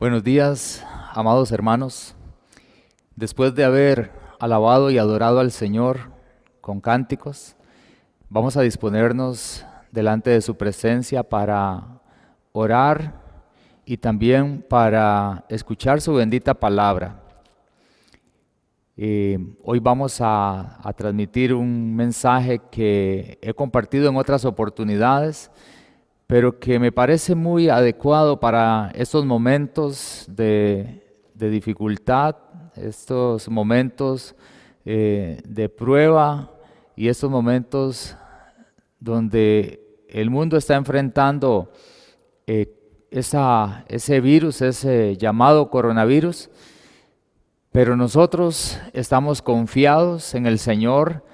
Buenos días, amados hermanos. Después de haber alabado y adorado al Señor con cánticos, vamos a disponernos delante de su presencia para orar y también para escuchar su bendita palabra. Hoy vamos a transmitir un mensaje que he compartido en otras oportunidades, pero que me parece muy adecuado para estos momentos de dificultad, estos momentos de prueba y estos momentos donde el mundo está enfrentando ese virus, ese llamado coronavirus, pero nosotros estamos confiados en el Señor,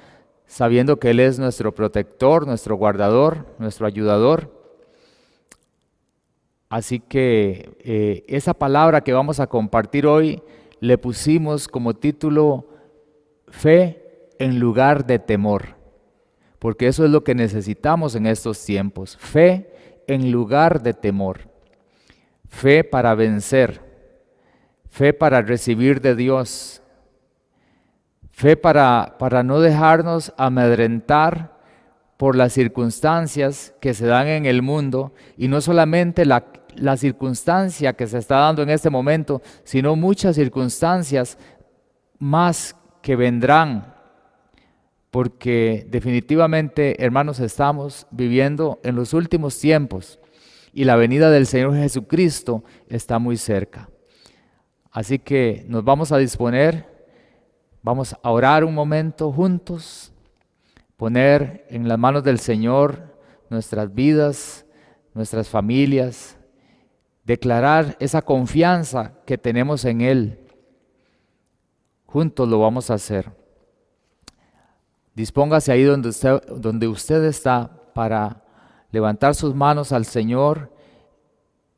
sabiendo que Él es nuestro protector, nuestro guardador, nuestro ayudador. Así que esa palabra que vamos a compartir hoy le pusimos como título Fe en lugar de temor, porque eso es lo que necesitamos en estos tiempos, fe en lugar de temor, fe para vencer, fe para recibir de Dios, fe para no dejarnos amedrentar por las circunstancias que se dan en el mundo, y no solamente la circunstancia que se está dando en este momento, sino muchas circunstancias más que vendrán, porque definitivamente, hermanos, estamos viviendo en los últimos tiempos y la venida del Señor Jesucristo está muy cerca. Así que nos vamos a disponer, vamos a orar un momento juntos, poner en las manos del Señor nuestras vidas, nuestras familias, declarar esa confianza que tenemos en Él. Juntos lo vamos a hacer. Dispóngase ahí donde usted está para levantar sus manos al Señor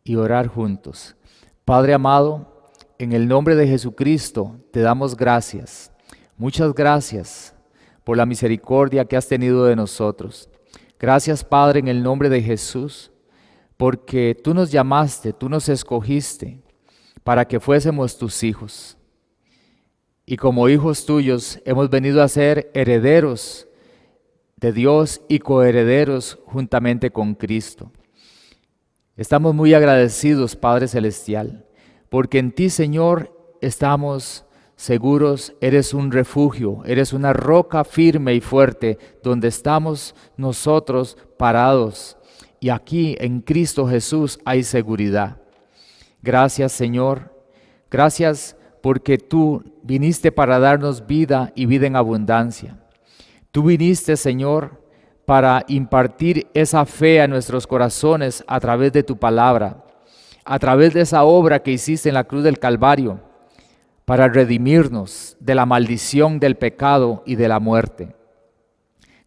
y orar juntos. Padre amado, en el nombre de Jesucristo te damos gracias. Muchas gracias por la misericordia que has tenido de nosotros. Gracias, Padre, en el nombre de Jesús, porque tú nos llamaste, tú nos escogiste para que fuésemos tus hijos. Y como hijos tuyos hemos venido a ser herederos de Dios y coherederos juntamente con Cristo. Estamos muy agradecidos, Padre Celestial, porque en ti, Señor, estamos seguros. Eres un refugio, eres una roca firme y fuerte donde estamos nosotros parados. Y aquí en Cristo Jesús hay seguridad. Gracias, Señor. Gracias porque tú viniste para darnos vida y vida en abundancia. Tú viniste, Señor, para impartir esa fe a nuestros corazones a través de tu palabra, a través de esa obra que hiciste en la cruz del Calvario, para redimirnos de la maldición del pecado y de la muerte.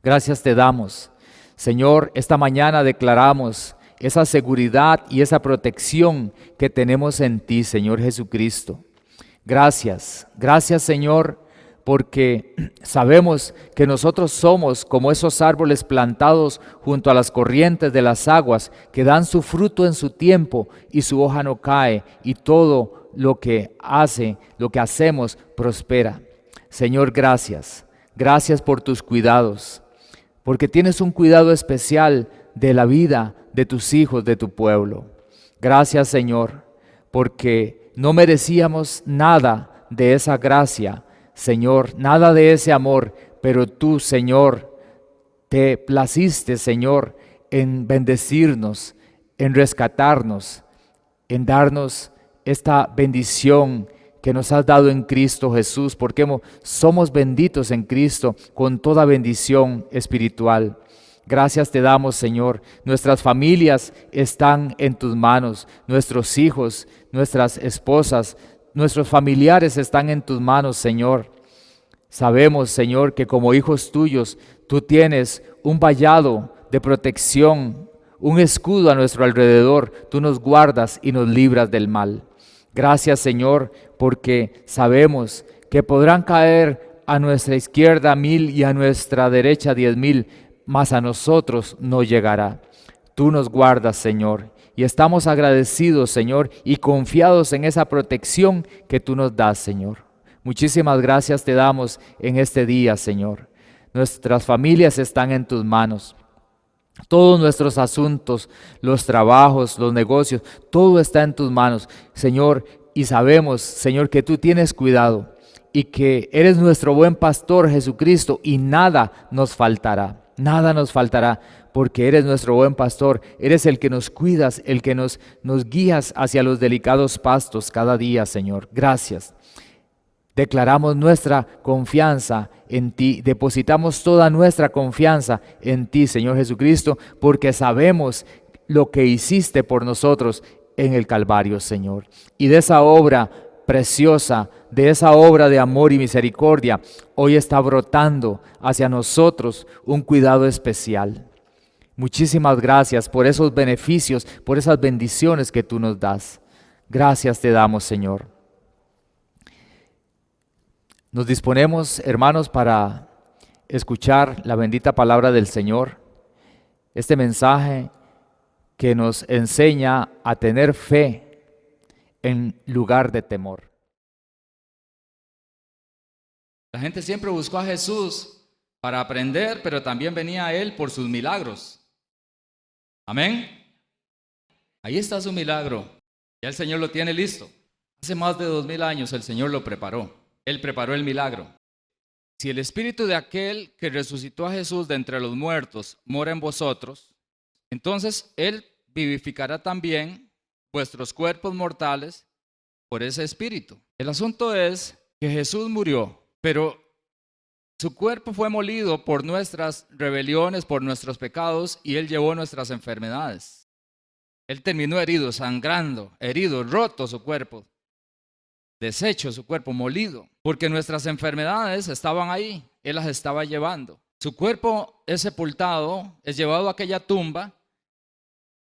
Gracias te damos. Señor, esta mañana declaramos esa seguridad y esa protección que tenemos en ti, Señor Jesucristo. Gracias, gracias, Señor, porque sabemos que nosotros somos como esos árboles plantados junto a las corrientes de las aguas que dan su fruto en su tiempo y su hoja no cae, y todo lo que hacemos prospera. Señor, gracias, gracias por tus cuidados, porque tienes un cuidado especial de la vida de tus hijos, de tu pueblo. Gracias, Señor, porque no merecíamos nada de esa gracia, Señor, nada de ese amor, pero tú, Señor, te placiste, Señor, en bendecirnos, en rescatarnos, en darnos esta bendición que nos has dado en Cristo Jesús, porque somos benditos en Cristo con toda bendición espiritual. Gracias te damos, Señor. Nuestras familias están en tus manos, nuestros hijos, nuestras esposas, nuestros familiares están en tus manos, Señor. Sabemos, Señor, que como hijos tuyos, tú tienes un vallado de protección, un escudo a nuestro alrededor. Tú nos guardas y nos libras del mal. Gracias, Señor, porque sabemos que podrán caer a nuestra izquierda 1000 y a nuestra derecha 10,000, mas a nosotros no llegará. Tú nos guardas, Señor, y estamos agradecidos, Señor, y confiados en esa protección que tú nos das, Señor. Muchísimas gracias te damos en este día, Señor. Nuestras familias están en tus manos. Todos nuestros asuntos, los trabajos, los negocios, todo está en tus manos, Señor. Y sabemos, Señor, que tú tienes cuidado y que eres nuestro buen pastor, Jesucristo, y nada nos faltará. Nada nos faltará porque eres nuestro buen pastor. Eres el que nos cuidas, el que nos guías hacia los delicados pastos cada día, Señor. Gracias. Declaramos nuestra confianza en ti, depositamos toda nuestra confianza en ti, Señor Jesucristo, porque sabemos lo que hiciste por nosotros en el Calvario, Señor. Y de esa obra preciosa, de esa obra de amor y misericordia, hoy está brotando hacia nosotros un cuidado especial. Muchísimas gracias por esos beneficios, por esas bendiciones que tú nos das. Gracias te damos, Señor. Nos disponemos, hermanos, para escuchar la bendita palabra del Señor. Este mensaje que nos enseña a tener fe en lugar de temor. La gente siempre buscó a Jesús para aprender, pero también venía a Él por sus milagros. Amén. Ahí está su milagro. Ya el Señor lo tiene listo. Hace más de 2000 años el Señor lo preparó. Él preparó el milagro. Si el espíritu de aquel que resucitó a Jesús de entre los muertos mora en vosotros, entonces Él vivificará también vuestros cuerpos mortales por ese espíritu. El asunto es que Jesús murió, pero su cuerpo fue molido por nuestras rebeliones, por nuestros pecados, y Él llevó nuestras enfermedades. Él terminó herido, sangrando, herido, roto su cuerpo, deshecho su cuerpo, molido, porque nuestras enfermedades estaban ahí, Él las estaba llevando. Su cuerpo es sepultado, es llevado a aquella tumba,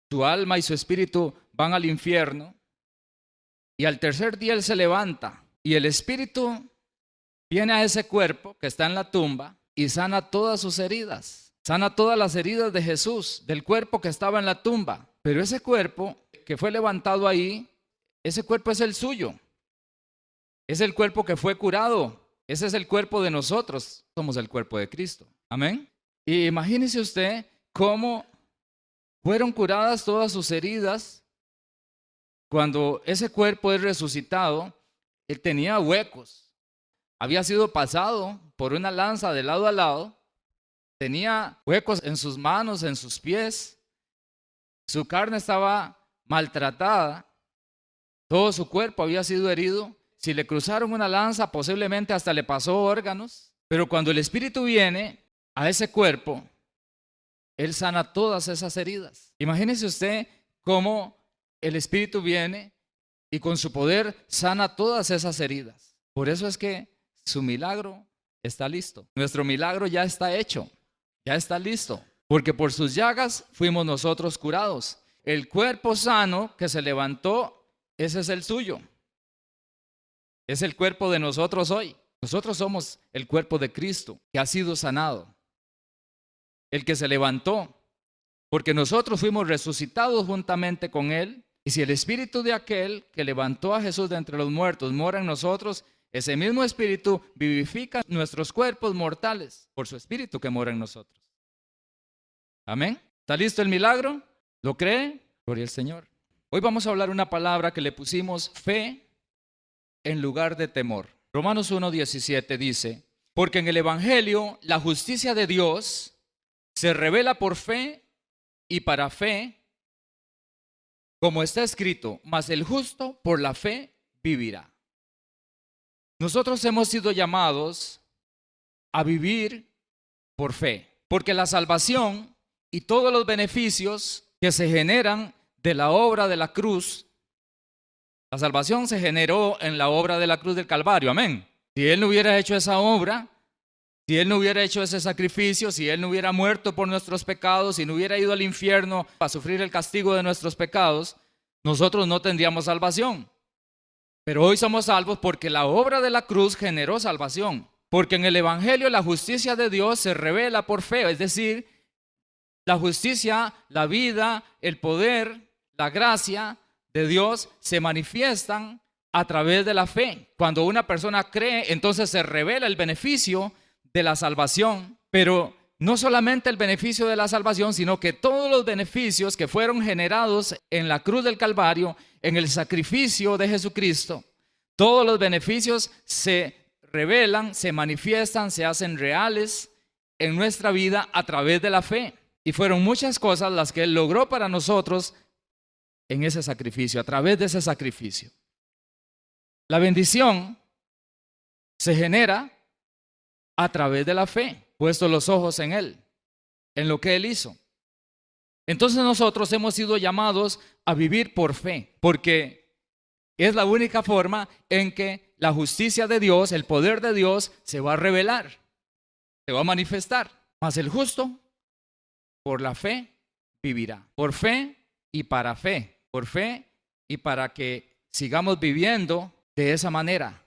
su alma y su espíritu van al infierno, y al tercer día Él se levanta, y el espíritu viene a ese cuerpo que está en la tumba y sana todas sus heridas, sana todas las heridas de Jesús, del cuerpo que estaba en la tumba. Pero ese cuerpo que fue levantado ahí, ese cuerpo es el suyo. Es el cuerpo que fue curado. Ese es el cuerpo de nosotros. Somos el cuerpo de Cristo. Amén. Y imagínese usted cómo fueron curadas todas sus heridas cuando ese cuerpo es resucitado. Él tenía huecos. Había sido pasado por una lanza de lado a lado. Tenía huecos en sus manos, en sus pies. Su carne estaba maltratada. Todo su cuerpo había sido herido. Si le cruzaron una lanza, posiblemente hasta le pasó órganos. Pero cuando el Espíritu viene a ese cuerpo, Él sana todas esas heridas. Imagínese usted cómo el Espíritu viene y con su poder sana todas esas heridas. Por eso es que su milagro está listo. Nuestro milagro ya está hecho, ya está listo. Porque por sus llagas fuimos nosotros curados. El cuerpo sano que se levantó, ese es el suyo. Es el cuerpo de nosotros hoy. Nosotros somos el cuerpo de Cristo que ha sido sanado. El que se levantó. Porque nosotros fuimos resucitados juntamente con Él. Y si el espíritu de aquel que levantó a Jesús de entre los muertos mora en nosotros, ese mismo espíritu vivifica nuestros cuerpos mortales por su espíritu que mora en nosotros. Amén. ¿Está listo el milagro? ¿Lo cree? Gloria al Señor. Hoy vamos a hablar una palabra que le pusimos fe en lugar de temor. Romanos 1:17 dice: porque en el Evangelio la justicia de Dios se revela por fe y para fe, como está escrito, mas el justo por la fe vivirá. Nosotros hemos sido llamados a vivir por fe, porque la salvación y todos los beneficios que se generan de la obra de la cruz, la salvación se generó en la obra de la cruz del Calvario, amén. Si Él no hubiera hecho esa obra, si Él no hubiera hecho ese sacrificio, si Él no hubiera muerto por nuestros pecados, si no hubiera ido al infierno a sufrir el castigo de nuestros pecados, nosotros no tendríamos salvación. Pero hoy somos salvos porque la obra de la cruz generó salvación. Porque en el Evangelio la justicia de Dios se revela por fe, es decir, la justicia, la vida, el poder, la gracia de Dios se manifiestan a través de la fe. Cuando una persona cree, entonces se revela el beneficio de la salvación, pero no solamente el beneficio de la salvación, sino que todos los beneficios que fueron generados en la cruz del Calvario, en el sacrificio de Jesucristo, todos los beneficios se revelan, se manifiestan, se hacen reales en nuestra vida a través de la fe. Y fueron muchas cosas las que Él logró para nosotros en ese sacrificio, a través de ese sacrificio. La bendición se genera a través de la fe, puesto los ojos en Él, en lo que Él hizo. Entonces nosotros hemos sido llamados a vivir por fe, porque es la única forma en que la justicia de Dios, el poder de Dios, se va a revelar, se va a manifestar. Mas el justo, por la fe, vivirá. Por fe y para fe. Por fe y para que sigamos viviendo de esa manera.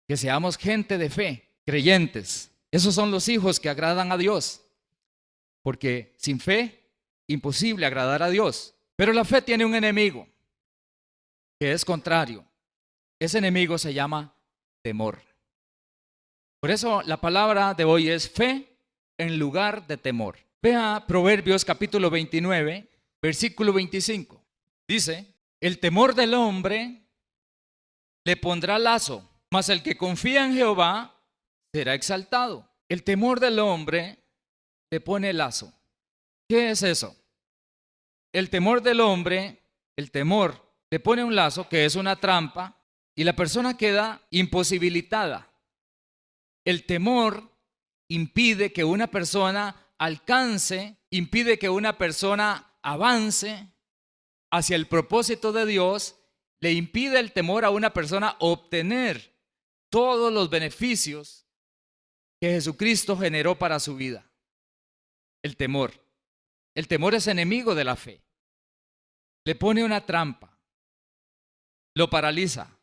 Que seamos gente de fe, creyentes. Esos son los hijos que agradan a Dios. Porque sin fe, imposible agradar a Dios. Pero la fe tiene un enemigo que es contrario. Ese enemigo se llama temor. Por eso la palabra de hoy es fe en lugar de temor. Vea Proverbios capítulo 29, versículo 25. Dice, el temor del hombre le pondrá lazo, mas el que confía en Jehová será exaltado. El temor del hombre le pone lazo. ¿Qué es eso? El temor del hombre, el temor le pone un lazo que es una trampa y la persona queda imposibilitada. El temor impide que una persona alcance, impide que una persona avance hacia el propósito de Dios, le impide el temor a una persona obtener todos los beneficios que Jesucristo generó para su vida. El temor. El temor es enemigo de la fe. Le pone una trampa. Lo paraliza.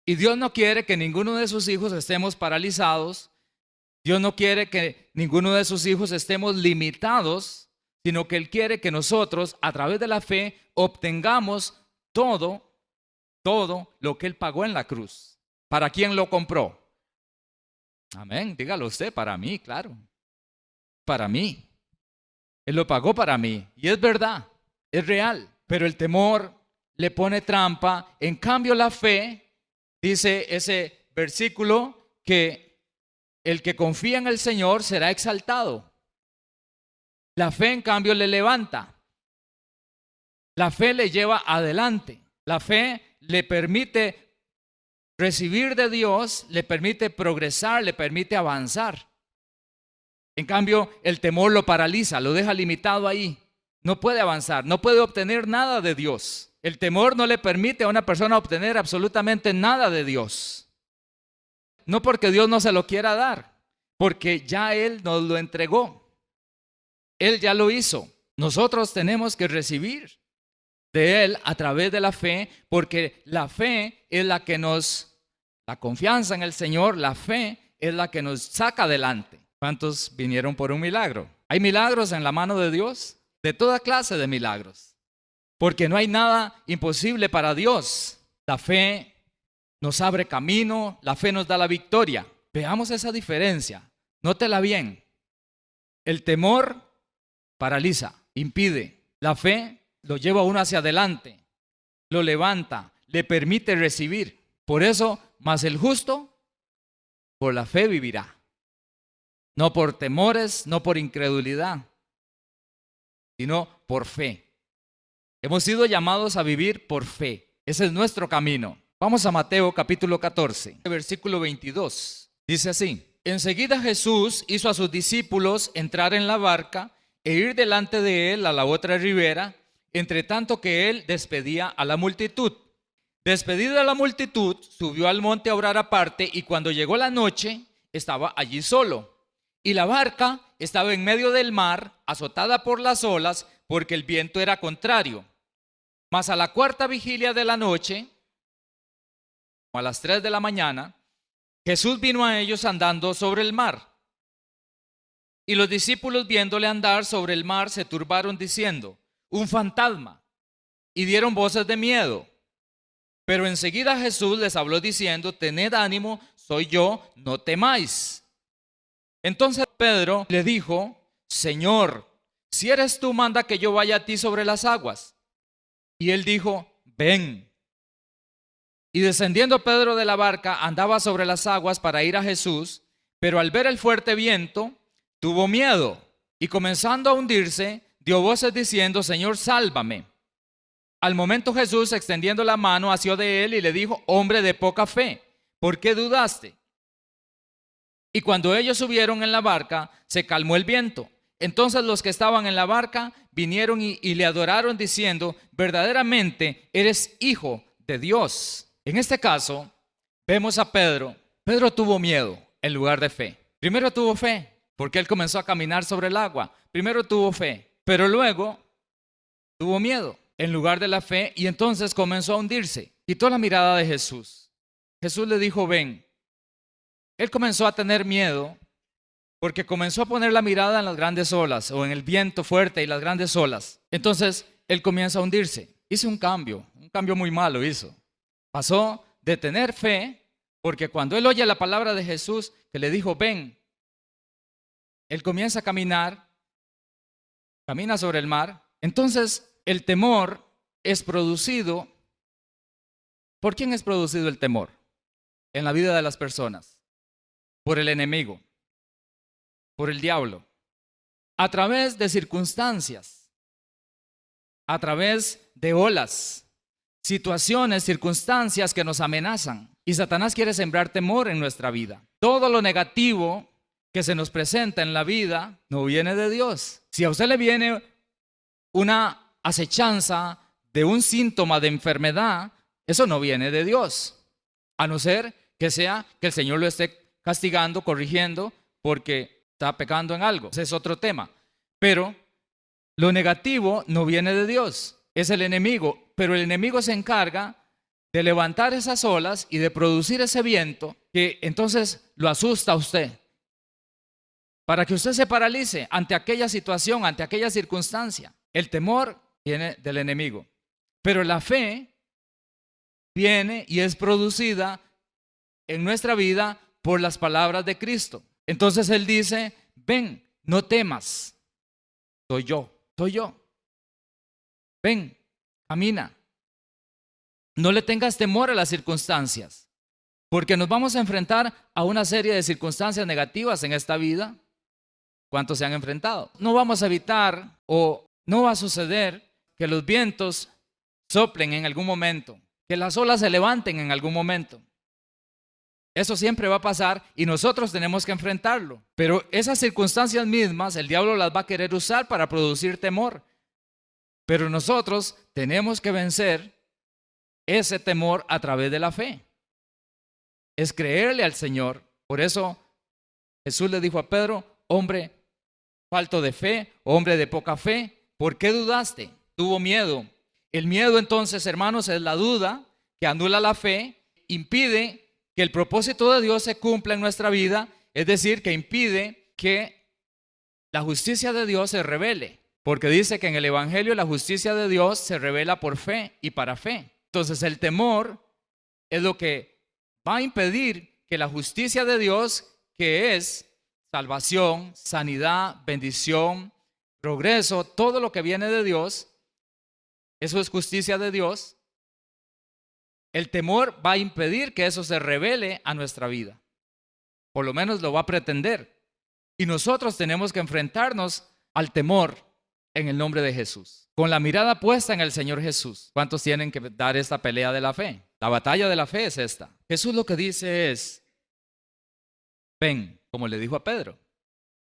Y Dios no quiere que ninguno de sus hijos estemos paralizados. Dios no quiere que ninguno de sus hijos estemos limitados, sino que Él quiere que nosotros, a través de la fe, obtengamos todo lo que Él pagó en la cruz. ¿Para quién lo compró? Amén, dígalo usted, para mí, claro. Para mí. Él lo pagó para mí. Y es verdad, es real. Pero el temor le pone trampa. En cambio, la fe, dice ese versículo, que el que confía en el Señor será exaltado. La fe, en cambio, le levanta. La fe le lleva adelante. La fe le permite recibir de Dios, le permite progresar, le permite avanzar. En cambio, el temor lo paraliza, lo deja limitado ahí. No puede avanzar, no puede obtener nada de Dios. El temor no le permite a una persona obtener absolutamente nada de Dios. No porque Dios no se lo quiera dar, porque ya Él nos lo entregó. Él ya lo hizo. Nosotros tenemos que recibir de Él a través de la fe, porque la fe es la que la confianza en el Señor, la fe es la que nos saca adelante. ¿Cuántos vinieron por un milagro? ¿Hay milagros en la mano de Dios? De toda clase de milagros. Porque no hay nada imposible para Dios. La fe nos abre camino, la fe nos da la victoria. Veamos esa diferencia. Nótela bien. El temor paraliza, impide. La fe lo lleva a uno hacia adelante, lo levanta, le permite recibir. Por eso, mas el justo por la fe vivirá. No por temores, no por incredulidad, sino por fe. Hemos sido llamados a vivir por fe. Ese es nuestro camino. Vamos a Mateo capítulo 14, versículo 22. Dice así: enseguida Jesús hizo a sus discípulos entrar en la barca e ir delante de él a la otra ribera, entre tanto que él despedía a la multitud. Despedida la multitud, subió al monte a orar aparte, y cuando llegó la noche, estaba allí solo. Y la barca estaba en medio del mar, azotada por las olas, porque el viento era contrario. Mas a la cuarta vigilia de la noche, a las 3 de la mañana, Jesús vino a ellos andando sobre el mar. Y los discípulos, viéndole andar sobre el mar, se turbaron diciendo: un fantasma, y dieron voces de miedo. Pero enseguida Jesús les habló diciendo: tened ánimo, soy yo, no temáis. Entonces Pedro le dijo: Señor, si eres tú, manda que yo vaya a ti sobre las aguas. Y él dijo: ven. Y descendiendo Pedro de la barca, andaba sobre las aguas para ir a Jesús, pero al ver el fuerte viento, tuvo miedo, y comenzando a hundirse, dio voces diciendo: Señor, sálvame. Al momento Jesús, extendiendo la mano, asió de él y le dijo: hombre de poca fe, ¿por qué dudaste? Y cuando ellos subieron en la barca, se calmó el viento. Entonces los que estaban en la barca vinieron y le adoraron diciendo: verdaderamente eres hijo de Dios. En este caso, vemos a Pedro. Pedro tuvo miedo en lugar de fe. Primero tuvo fe, porque él comenzó a caminar sobre el agua. Primero tuvo fe, pero luego tuvo miedo en lugar de la fe, y entonces comenzó a hundirse. Quitó la mirada de Jesús. Jesús le dijo: ven. Él comenzó a tener miedo porque comenzó a poner la mirada en las grandes olas, o en el viento fuerte y las grandes olas. Entonces él comienza a hundirse. Hizo un cambio muy malo hizo. Pasó de tener fe, porque cuando él oye la palabra de Jesús que le dijo: ven, él comienza a caminar, camina sobre el mar. Entonces el temor es producido. ¿Por quién es producido el temor en la vida de las personas? Por el enemigo, por el diablo, a través de circunstancias, a través de olas, situaciones, circunstancias que nos amenazan. Y Satanás quiere sembrar temor en nuestra vida. Todo lo negativo que se nos presenta en la vida no viene de Dios. Si a usted le viene una acechanza de un síntoma de enfermedad, eso no viene de Dios, a no ser que sea que el Señor lo esté castigando, corrigiendo, porque está pecando en algo. Ese es otro tema. Pero lo negativo no viene de Dios, es el enemigo. Pero el enemigo se encarga de levantar esas olas y de producir ese viento que entonces lo asusta a usted, para que usted se paralice ante aquella situación, ante aquella circunstancia. El temor viene del enemigo, pero la fe viene y es producida en nuestra vida por las palabras de Cristo. Entonces él dice: ven, no temas, soy yo. Ven, camina. No le tengas temor a las circunstancias, porque nos vamos a enfrentar a una serie de circunstancias negativas en esta vida. ¿Cuántos se han enfrentado? No vamos a evitar, o no va a suceder, que los vientos soplen en algún momento, que las olas se levanten en algún momento. Eso siempre va a pasar y nosotros tenemos que enfrentarlo. Pero esas circunstancias mismas, el diablo las va a querer usar para producir temor. Pero nosotros tenemos que vencer ese temor a través de la fe. Es creerle al Señor. Por eso Jesús le dijo a Pedro: hombre falto de fe, hombre de poca fe, ¿por qué dudaste? Tuvo miedo. El miedo, entonces, hermanos, es la duda que anula la fe, impide que el propósito de Dios se cumpla en nuestra vida, es decir, que impide que la justicia de Dios se revele, porque dice que en el Evangelio la justicia de Dios se revela por fe y para fe. Entonces el temor es lo que va a impedir que la justicia de Dios, que es salvación, sanidad, bendición, progreso, todo lo que viene de Dios, eso es justicia de Dios. El temor va a impedir que eso se revele a nuestra vida. Por lo menos lo va a pretender. Y nosotros tenemos que enfrentarnos al temor en el nombre de Jesús, con la mirada puesta en el Señor Jesús. ¿Cuántos tienen que dar esta pelea de la fe? La batalla de la fe es esta. Jesús lo que dice es: ven, como le dijo a Pedro,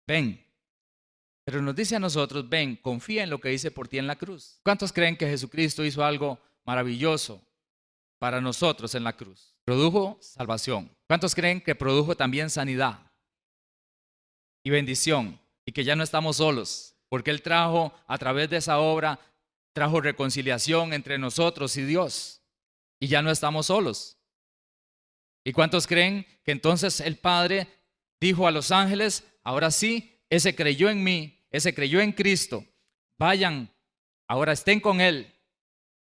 ven. Pero nos dice a nosotros: ven, confía en lo que hice por ti en la cruz. ¿Cuántos creen que Jesucristo hizo algo maravilloso para nosotros en la cruz? Produjo salvación. ¿Cuántos creen que produjo también sanidad y bendición? Y que ya no estamos solos, porque Él trajo, a través de esa obra, trajo reconciliación entre nosotros y Dios. Y ya no estamos solos. ¿Y cuántos creen que entonces el Padre dijo a los ángeles: ahora sí, ese creyó en mí, ese creyó en Cristo, vayan Ahora estén con Él.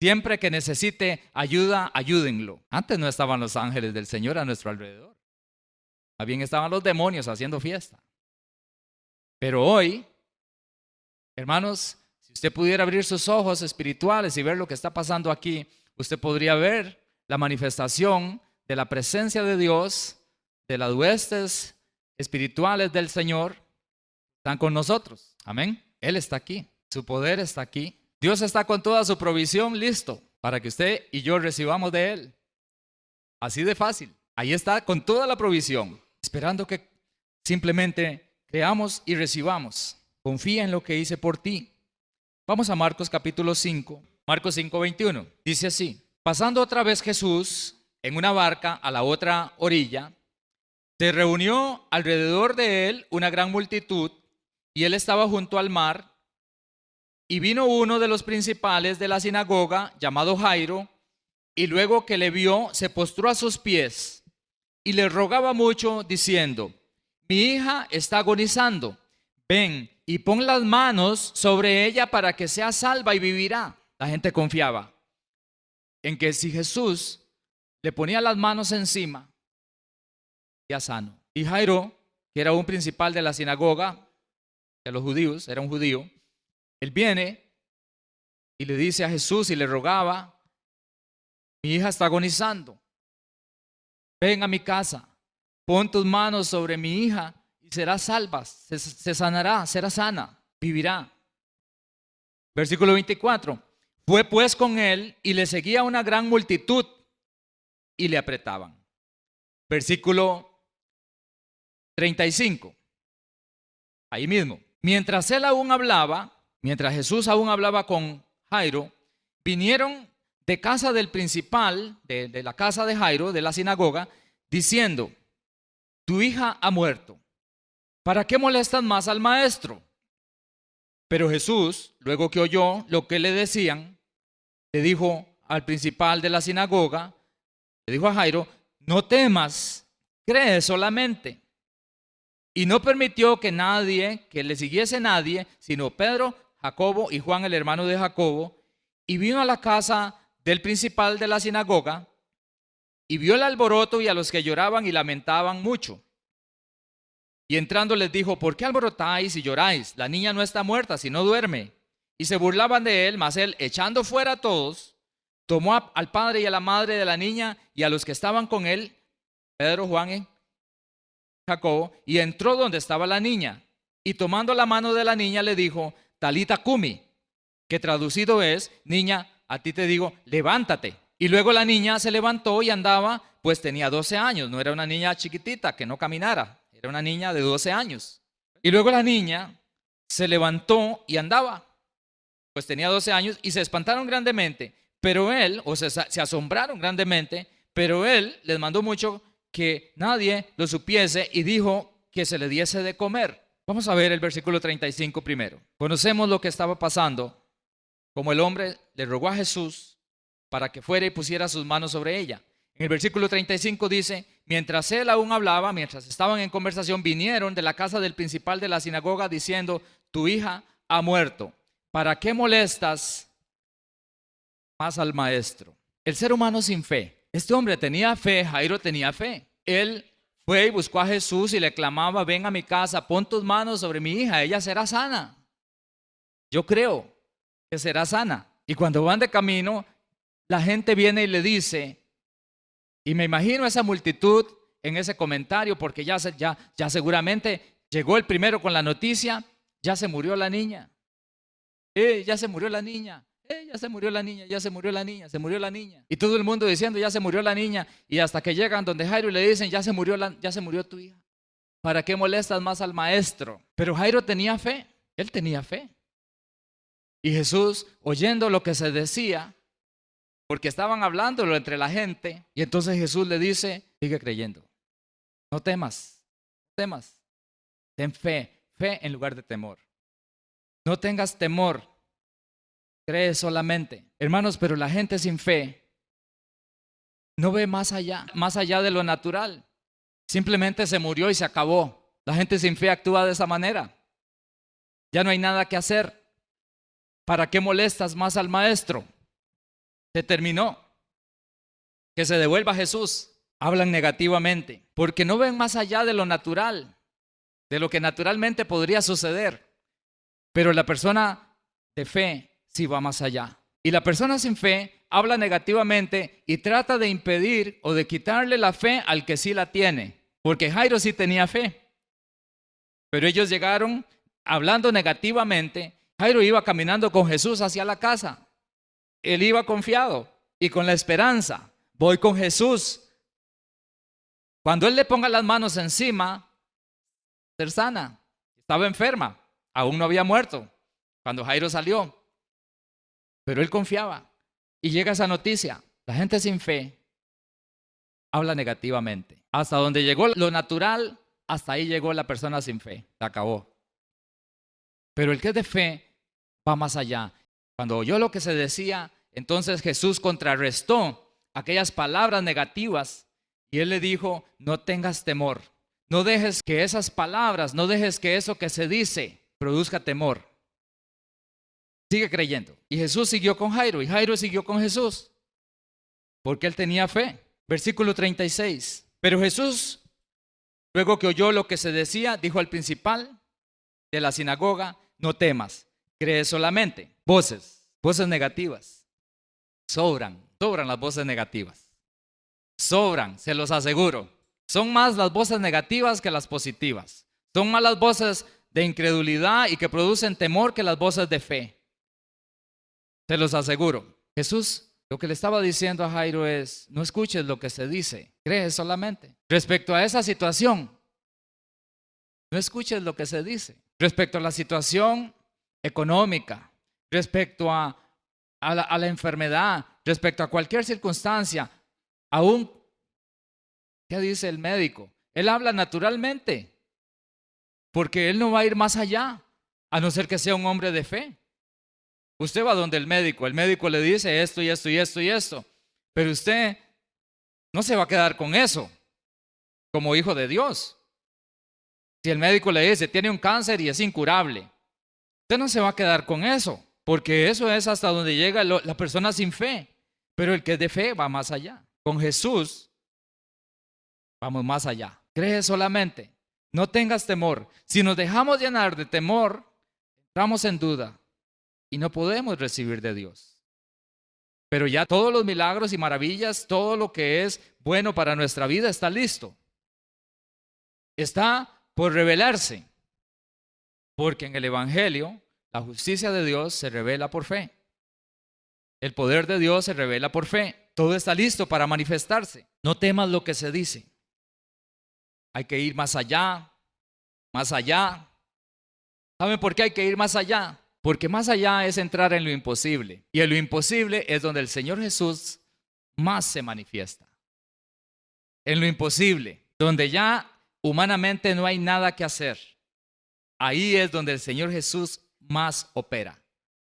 Siempre que necesite ayuda, ayúdenlo. Antes no estaban los ángeles del Señor a nuestro alrededor. Más bien estaban los demonios haciendo fiesta. Pero hoy, hermanos, si usted pudiera abrir sus ojos espirituales y ver lo que está pasando aquí, usted podría ver la manifestación de la presencia de Dios, de las huestes espirituales del Señor. Están con nosotros. Amén. Él está aquí. Su poder está aquí. Dios está con toda su provisión listo para que usted y yo recibamos de Él. Así de fácil. Ahí está con toda la provisión, esperando que simplemente creamos y recibamos. Confía en lo que hice por ti. Vamos a Marcos capítulo 5, Marcos 5:21. Dice así: pasando otra vez Jesús en una barca a la otra orilla, se reunió alrededor de él una gran multitud, y él estaba junto al mar. Y vino uno de los principales de la sinagoga, llamado Jairo, y luego que le vio, se postró a sus pies y le rogaba mucho, diciendo: mi hija está agonizando, ven y pon las manos sobre ella para que sea salva y vivirá. La gente confiaba en que si Jesús le ponía las manos encima, ya sano. Y Jairo, que era un principal de la sinagoga de los judíos, era un judío, él viene y le dice a Jesús y le rogaba: mi hija está agonizando, ven a mi casa, pon tus manos sobre mi hija y será salva, se sanará, será sana, vivirá. Versículo 24. Fue pues con él y le seguía una gran multitud y le apretaban. Versículo 35. Ahí mismo. Mientras Jesús aún hablaba con Jairo, vinieron de casa del principal, de la casa de Jairo, de la sinagoga, diciendo: tu hija ha muerto, ¿para qué molestas más al maestro? Pero Jesús, luego que oyó lo que le decían, le dijo al principal de la sinagoga, le dijo a Jairo: no temas, cree solamente. Y no permitió que le siguiese nadie, sino Pedro, Jacobo y Juan, el hermano de Jacobo. Y vino a la casa del principal de la sinagoga y vio el alboroto y a los que lloraban y lamentaban mucho. Y entrando les dijo: ¿por qué alborotáis y lloráis? La niña no está muerta, sino duerme. Y se burlaban de él, mas él, echando fuera a todos, tomó al padre y a la madre de la niña y a los que estaban con él, Pedro, Juan y Jacobo, y entró donde estaba la niña. Y tomando la mano de la niña le dijo: Talita cumi, que traducido es: niña, a ti te digo, levántate. Y luego la niña se levantó y andaba, pues tenía 12 años. No era una niña chiquitita que no caminara, era una niña de 12 años. Y luego la niña se levantó y andaba, pues tenía 12 años, y se espantaron grandemente. Pero él, se asombraron grandemente, pero él les mandó mucho que nadie lo supiese y dijo que se le diese de comer. Vamos a ver el versículo 35 primero. Conocemos lo que estaba pasando, como el hombre le rogó a Jesús para que fuera y pusiera sus manos sobre ella. En el versículo 35 dice: mientras él aún hablaba, mientras estaban en conversación, vinieron de la casa del principal de la sinagoga diciendo: tu hija ha muerto, ¿para qué molestas más al maestro? El ser humano sin fe. Este hombre tenía fe, Jairo tenía fe. Él fue y buscó a Jesús y le clamaba: ven a mi casa, pon tus manos sobre mi hija, ella será sana. Yo creo que será sana. Y cuando van de camino, la gente viene y le dice, y me imagino esa multitud en ese comentario, porque ya seguramente llegó el primero con la noticia: ya se murió la niña. Ya se murió la niña. Ya se murió la niña, ya se murió la niña, se murió la niña. Y todo el mundo diciendo: ya se murió la niña. Y hasta que llegan donde Jairo y le dicen: ya se murió tu hija. ¿Para qué molestas más al maestro? Pero Jairo tenía fe, él tenía fe. Y Jesús, oyendo lo que se decía, porque estaban hablándolo entre la gente, y entonces Jesús le dice: sigue creyendo, no temas, ten fe en lugar de temor. No tengas temor, cree solamente. Hermanos, pero la gente sin fe no ve más allá de lo natural. Simplemente se murió y se acabó. La gente sin fe actúa de esa manera. Ya no hay nada que hacer. ¿Para qué molestas más al maestro? Se terminó. Que se devuelva Jesús. Hablan negativamente porque no ven más allá de lo natural, de lo que naturalmente podría suceder. Pero la persona de fe sí va más allá. Y la persona sin fe habla negativamente y trata de impedir o de quitarle la fe al que sí la tiene. Porque Jairo sí tenía fe. Pero ellos llegaron hablando negativamente. Jairo iba caminando con Jesús hacia la casa. Él iba confiado y con la esperanza. Voy con Jesús. Cuando Él le ponga las manos encima, ser sana. Estaba enferma, aún no había muerto cuando Jairo salió. Pero él confiaba. Y llega esa noticia. La gente sin fe habla negativamente. Hasta donde llegó lo natural, hasta ahí llegó la persona sin fe. Se acabó. Pero el que es de fe va más allá. Cuando oyó lo que se decía, entonces Jesús contrarrestó aquellas palabras negativas y Él le dijo, no tengas temor. No dejes que esas palabras, no dejes que eso que se dice produzca temor. Sigue creyendo. Y Jesús siguió con Jairo y Jairo siguió con Jesús porque él tenía fe. Versículo 36. Pero Jesús, luego que oyó lo que se decía, dijo al principal de la sinagoga, no temas, cree solamente. Voces negativas. Sobran las voces negativas. Sobran, se los aseguro. Son más las voces negativas que las positivas. Son más las voces de incredulidad y que producen temor que las voces de fe. Se los aseguro. Jesús lo que le estaba diciendo a Jairo es, no escuches lo que se dice, cree solamente. Respecto a esa situación, no escuches lo que se dice. Respecto a la situación económica, respecto a la enfermedad, respecto a cualquier circunstancia, aún, ¿qué dice el médico? Él habla naturalmente, porque él no va a ir más allá, a no ser que sea un hombre de fe. Usted va donde el médico le dice esto y esto y esto y esto, pero usted no se va a quedar con eso como hijo de Dios. Si el médico le dice, tiene un cáncer y es incurable, usted no se va a quedar con eso, porque eso es hasta donde llega la persona sin fe, pero el que es de fe va más allá. Con Jesús vamos más allá. Cree solamente, no tengas temor. Si nos dejamos llenar de temor, entramos en duda y no podemos recibir de Dios. Pero ya todos los milagros y maravillas, todo lo que es bueno para nuestra vida está listo. Está por revelarse, porque en el Evangelio la justicia de Dios se revela por fe. El poder de Dios se revela por fe. Todo está listo para manifestarse. No temas lo que se dice. Hay que ir más allá, más allá. ¿Saben por qué hay que ir más allá? Porque más allá es entrar en lo imposible. Y en lo imposible es donde el Señor Jesús más se manifiesta. En lo imposible, donde ya humanamente no hay nada que hacer. Ahí es donde el Señor Jesús más opera.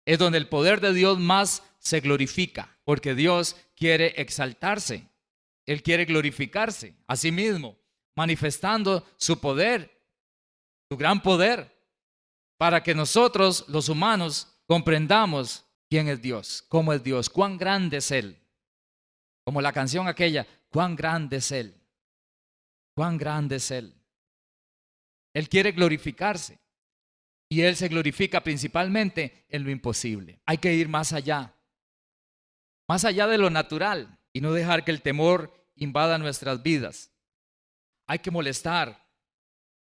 Es donde el poder de Dios más se glorifica. Porque Dios quiere exaltarse. Él quiere glorificarse a sí mismo, manifestando su poder, su gran poder, para que nosotros, los humanos, comprendamos quién es Dios, cómo es Dios, cuán grande es Él. Como la canción aquella, cuán grande es Él, cuán grande es Él. Él quiere glorificarse y Él se glorifica principalmente en lo imposible. Hay que ir más allá de lo natural y no dejar que el temor invada nuestras vidas. Hay que molestar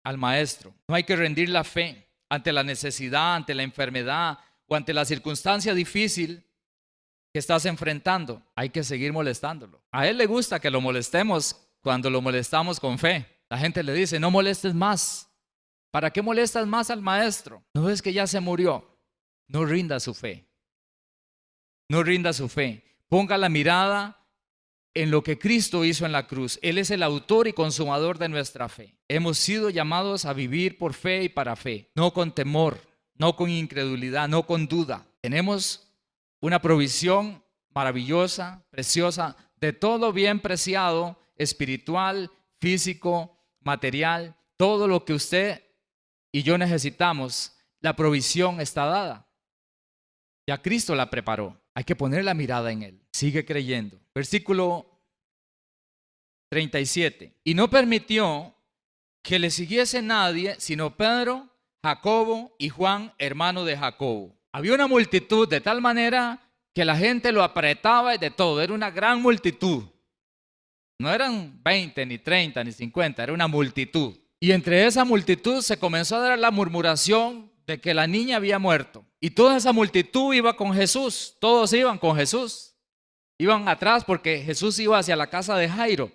al maestro, no hay que rendir la fe ante la necesidad, ante la enfermedad o ante la circunstancia difícil que estás enfrentando. Hay que seguir molestándolo. A él le gusta que lo molestemos cuando lo molestamos con fe. La gente le dice, no molestes más. ¿Para qué molestas más al maestro? ¿No ves que ya se murió? No rinda su fe. No rinda su fe. Ponga la mirada en lo que Cristo hizo en la cruz. Él es el autor y consumador de nuestra fe. Hemos sido llamados a vivir por fe y para fe, no con temor, no con incredulidad, no con duda. Tenemos una provisión maravillosa, preciosa, de todo bien preciado, espiritual, físico, material, todo lo que usted y yo necesitamos, la provisión está dada. Ya Cristo la preparó. Hay que poner la mirada en Él. Sigue creyendo. Versículo 37. Y no permitió que le siguiese nadie, sino Pedro, Jacobo y Juan, hermano de Jacobo. Había una multitud de tal manera que la gente lo apretaba y de todo. Era una gran multitud. No eran 20, ni 30, ni 50, era una multitud. Y entre esa multitud se comenzó a dar la murmuración de que la niña había muerto. Y toda esa multitud iba con Jesús. Todos iban con Jesús. Iban atrás porque Jesús iba hacia la casa de Jairo.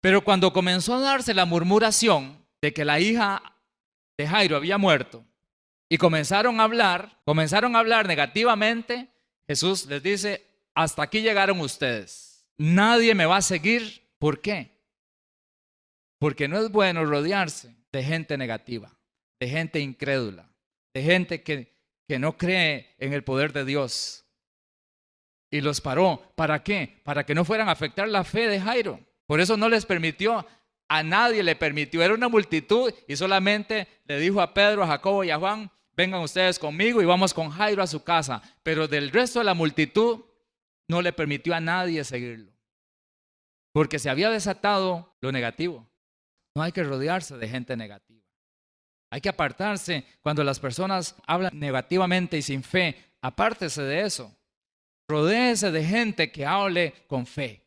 Pero cuando comenzó a darse la murmuración de que la hija de Jairo había muerto y comenzaron a hablar negativamente, Jesús les dice: hasta aquí llegaron ustedes. Nadie me va a seguir. ¿Por qué? Porque no es bueno rodearse de gente negativa, de gente incrédula, de gente que no cree en el poder de Dios. Y los paró. ¿Para qué? Para que no fueran a afectar la fe de Jairo. Por eso no les permitió, a nadie le permitió. Era una multitud y solamente le dijo a Pedro, a Jacobo y a Juan: vengan ustedes conmigo y vamos con Jairo a su casa. Pero del resto de la multitud no le permitió a nadie seguirlo. Porque se había desatado lo negativo. No hay que rodearse de gente negativa. Hay que apartarse cuando las personas hablan negativamente y sin fe. Apártese de eso. Rodéese de gente que hable con fe.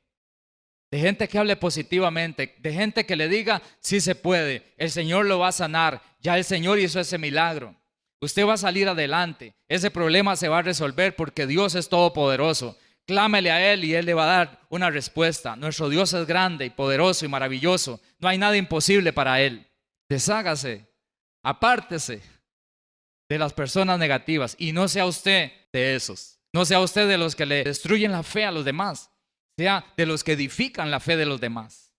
De gente que hable positivamente. De gente que le diga: sí se puede. El Señor lo va a sanar. Ya el Señor hizo ese milagro. Usted va a salir adelante. Ese problema se va a resolver porque Dios es todopoderoso. Clámele a Él y Él le va a dar una respuesta. Nuestro Dios es grande y poderoso y maravilloso. No hay nada imposible para Él. Deshágase, apártese de las personas negativas y no sea usted de esos. No sea usted de los que le destruyen la fe a los demás. Sea de los que edifican la fe de los demás.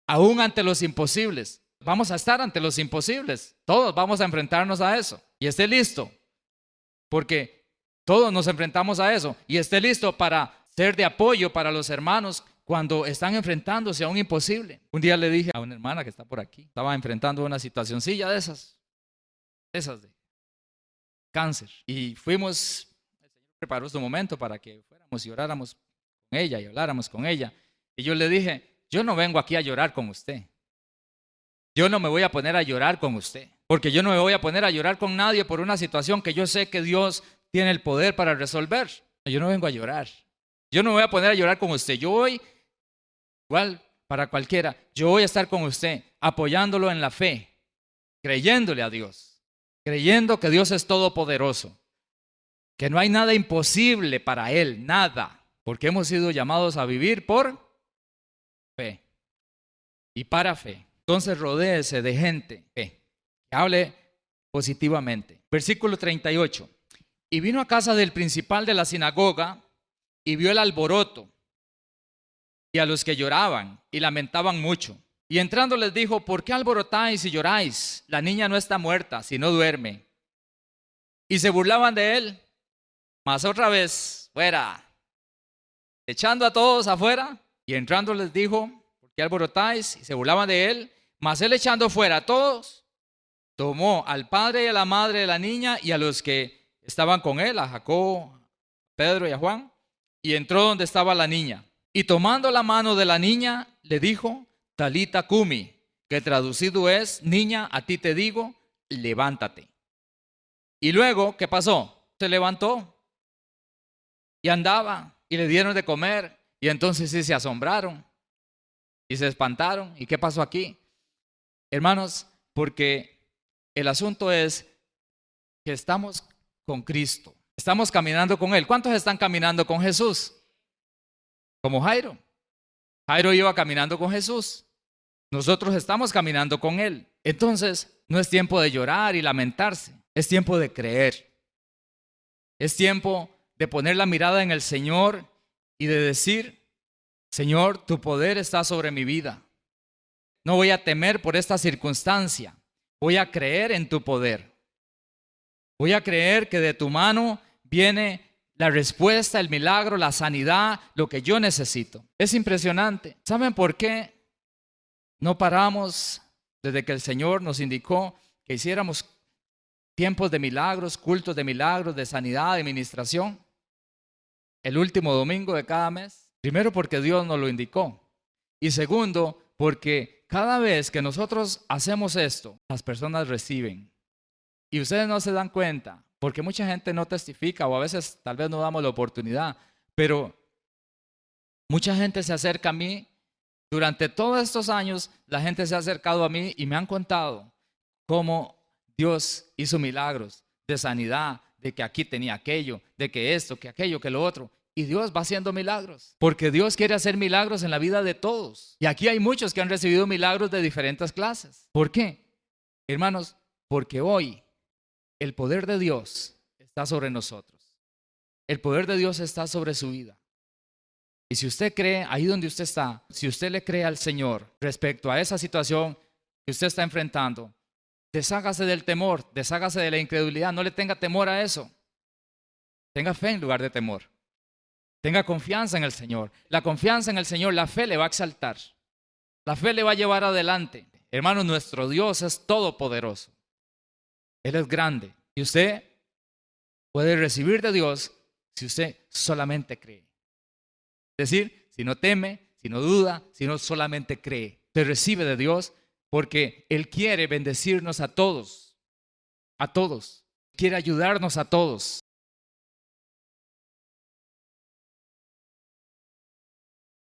Aún ante los imposibles. Vamos a estar ante los imposibles. Todos vamos a enfrentarnos a eso. Y esté listo. Porque todos nos enfrentamos a eso. Y esté listo para ser de apoyo para los hermanos cuando están enfrentándose a un imposible. Un día le dije a una hermana que está por aquí, estaba enfrentando una situacioncilla de esas de cáncer. Y fuimos, el Señor preparó su momento para que fuéramos y oráramos con ella y habláramos con ella. Y yo le dije: yo no vengo aquí a llorar con usted. Yo no me voy a poner a llorar con usted. Porque yo no me voy a poner a llorar con nadie por una situación que yo sé que Dios tiene el poder para resolver. Yo no vengo a llorar. Yo no me voy a poner a llorar con usted. Yo voy, igual para cualquiera, yo voy a estar con usted apoyándolo en la fe, creyéndole a Dios, creyendo que Dios es todopoderoso, que no hay nada imposible para Él, nada, porque hemos sido llamados a vivir por fe y para fe. Entonces rodéese de gente que hable positivamente. Versículo 38. Y vino a casa del principal de la sinagoga y vio el alboroto y a los que lloraban y lamentaban mucho. Y entrando les dijo: ¿por qué alborotáis y lloráis? La niña no está muerta, sino duerme. Y se burlaban de él. Mas otra vez, fuera, echando a todos afuera. Y entrando les dijo: ¿por qué alborotáis? Y se burlaban de él. Mas él, echando fuera a todos, tomó al padre y a la madre de la niña y a los que estaban con él, a Jacobo, a Pedro y a Juan, y entró donde estaba la niña. Y tomando la mano de la niña, le dijo: Talita cumi, que traducido es: niña, a ti te digo, levántate. Y luego, ¿qué pasó? Se levantó y andaba, y le dieron de comer. Y entonces sí se asombraron y se espantaron. ¿Y qué pasó aquí? Hermanos, porque el asunto es que estamos con Cristo. Estamos caminando con Él. ¿Cuántos están caminando con Jesús? Como Jairo. Jairo iba caminando con Jesús. Nosotros estamos caminando con Él. Entonces, no es tiempo de llorar y lamentarse. Es tiempo de creer. Es tiempo de poner la mirada en el Señor y de decir: Señor, tu poder está sobre mi vida. No voy a temer por esta circunstancia. Voy a creer en tu poder. Voy a creer que de tu mano viene la respuesta, el milagro, la sanidad, lo que yo necesito. Es impresionante. ¿Saben por qué no paramos desde que el Señor nos indicó que hiciéramos tiempos de milagros, cultos de milagros, de sanidad, de ministración, el último domingo de cada mes. Primero porque Dios nos lo indicó. Y segundo, porque cada vez que nosotros hacemos esto, las personas reciben. Y ustedes no se dan cuenta, porque mucha gente no testifica o a veces tal vez no damos la oportunidad, pero mucha gente se acerca a mí. Durante todos estos años, la gente se ha acercado a mí y me han contado cómo Dios hizo milagros de sanidad, de que aquí tenía aquello, de que esto, que aquello, que lo otro. Y Dios va haciendo milagros, porque Dios quiere hacer milagros en la vida de todos. Y aquí hay muchos que han recibido milagros de diferentes clases. ¿Por qué? Hermanos, porque hoy el poder de Dios está sobre nosotros. El poder de Dios está sobre su vida. Y si usted cree, ahí donde usted está, si usted le cree al Señor respecto a esa situación que usted está enfrentando, deshágase del temor, deshágase de la incredulidad, no le tenga temor a eso. Tenga fe en lugar de temor. Tenga confianza en el Señor. La confianza en el Señor, la fe le va a exaltar. La fe le va a llevar adelante. Hermanos, nuestro Dios es todopoderoso. Él es grande. Y usted puede recibir de Dios si usted solamente cree. Es decir, si no teme, si no duda, si no solamente cree. Se recibe de Dios porque Él quiere bendecirnos a todos. A todos. Quiere ayudarnos a todos.